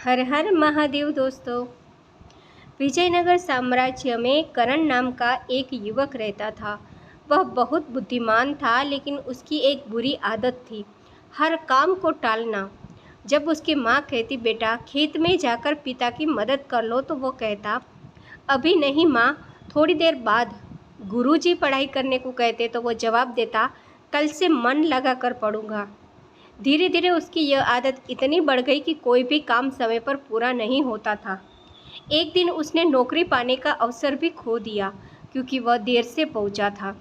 हर हर महादेव दोस्तों। विजयनगर साम्राज्य में करण नाम का एक युवक रहता था। वह बहुत बुद्धिमान था, लेकिन उसकी एक बुरी आदत थी, हर काम को टालना। जब उसकी माँ कहती बेटा खेत में जाकर पिता की मदद कर लो, तो वो कहता अभी नहीं माँ, थोड़ी देर बाद। गुरुजी पढ़ाई करने को कहते तो वो जवाब देता कल से मन लगा कर पढ़ूंगा। धीरे धीरे उसकी यह आदत इतनी बढ़ गई कि कोई भी काम समय पर पूरा नहीं होता था। एक दिन उसने नौकरी पाने का अवसर भी खो दिया, क्योंकि वह देर से पहुंचा था।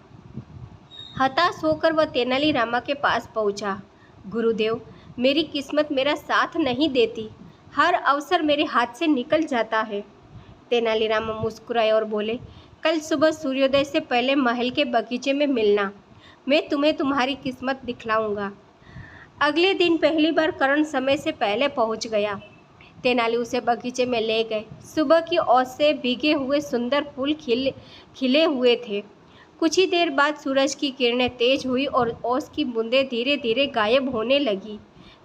हताश होकर वह तेनालीरामा के पास पहुंचा। गुरुदेव, मेरी किस्मत मेरा साथ नहीं देती, हर अवसर मेरे हाथ से निकल जाता है। तेनालीरामा मुस्कुराए और बोले, कल सुबह सूर्योदय से पहले महल के बगीचे में मिलना, मैं तुम्हें तुम्हारी किस्मत दिखलाऊंगा। अगले दिन पहली बार करण समय से पहले पहुंच गया। तेनाली उसे बगीचे में ले गए। सुबह की ओस से भीगे हुए सुंदर फूल खिले हुए थे। कुछ ही देर बाद सूरज की किरणें तेज हुई और ओस की बूंदें धीरे धीरे गायब होने लगी।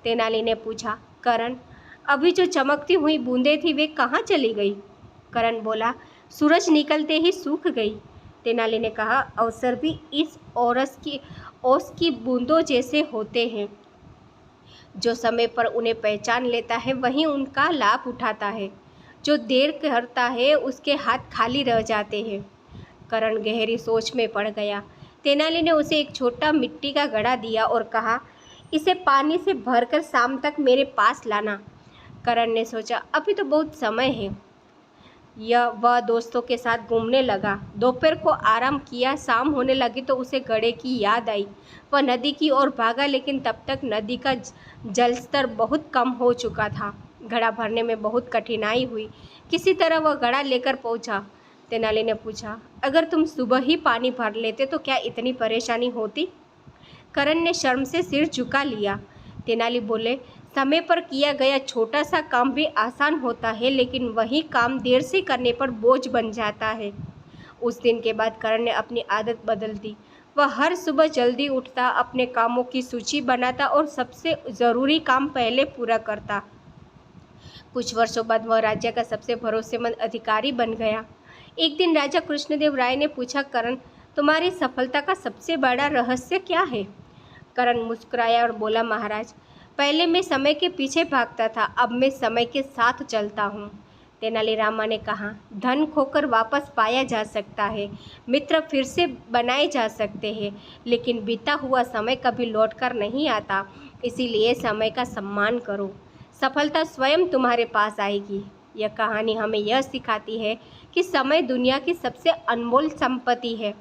तेनाली ने पूछा, करण, अभी जो चमकती हुई बूंदें थी वे कहाँ चली गई? करण बोला, सूरज निकलते ही सूख गई। तेनाली ने कहा, अवसर भी इस ओस की बूंदों जैसे होते हैं। जो समय पर उन्हें पहचान लेता है वही उनका लाभ उठाता है। जो देर करता है उसके हाथ खाली रह जाते हैं। करण गहरी सोच में पड़ गया। तेनाली ने उसे एक छोटा मिट्टी का घड़ा दिया और कहा, इसे पानी से भरकर शाम तक मेरे पास लाना। करण ने सोचा, अभी तो बहुत समय है। वह दोस्तों के साथ घूमने लगा। दोपहर को आराम किया। शाम होने लगी तो उसे घड़े की याद आई। वह नदी की ओर भागा, लेकिन तब तक नदी का जलस्तर बहुत कम हो चुका था। घड़ा भरने में बहुत कठिनाई हुई। किसी तरह वह घड़ा लेकर पहुंचा। तेनाली ने पूछा, अगर तुम सुबह ही पानी भर लेते तो क्या इतनी परेशानी होती? करण ने शर्म से सिर झुका लिया। तेनाली बोले, समय पर किया गया छोटा सा काम भी आसान होता है, लेकिन वही काम देर से करने पर बोझ बन जाता है। उस दिन के बाद करण ने अपनी आदत बदल दी। वह हर सुबह जल्दी उठता, अपने कामों की सूची बनाता और सबसे ज़रूरी काम पहले पूरा करता। कुछ वर्षों बाद वह राज्य का सबसे भरोसेमंद अधिकारी बन गया। एक दिन राजा कृष्णदेव राय ने पूछा, करण, तुम्हारी सफलता का सबसे बड़ा रहस्य क्या है? करण मुस्कुराया और बोला, महाराज, पहले मैं समय के पीछे भागता था, अब मैं समय के साथ चलता हूँ। तेनालीरामा ने कहा, धन खोकर वापस पाया जा सकता है, मित्र फिर से बनाए जा सकते हैं, लेकिन बीता हुआ समय कभी लौटकर नहीं आता। इसीलिए समय का सम्मान करो, सफलता स्वयं तुम्हारे पास आएगी। यह कहानी हमें यह सिखाती है कि समय दुनिया की सबसे अनमोल संपत्ति है।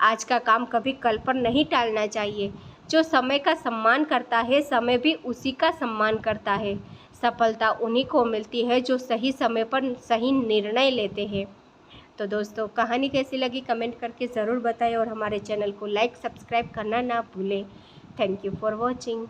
आज का काम कभी कल पर नहीं टालना चाहिए। जो समय का सम्मान करता है, समय भी उसी का सम्मान करता है। सफलता उन्हीं को मिलती है जो सही समय पर सही निर्णय लेते हैं। तो दोस्तों, कहानी कैसी लगी कमेंट करके ज़रूर बताएं और हमारे चैनल को लाइक सब्सक्राइब करना ना भूलें। Thank you for watching.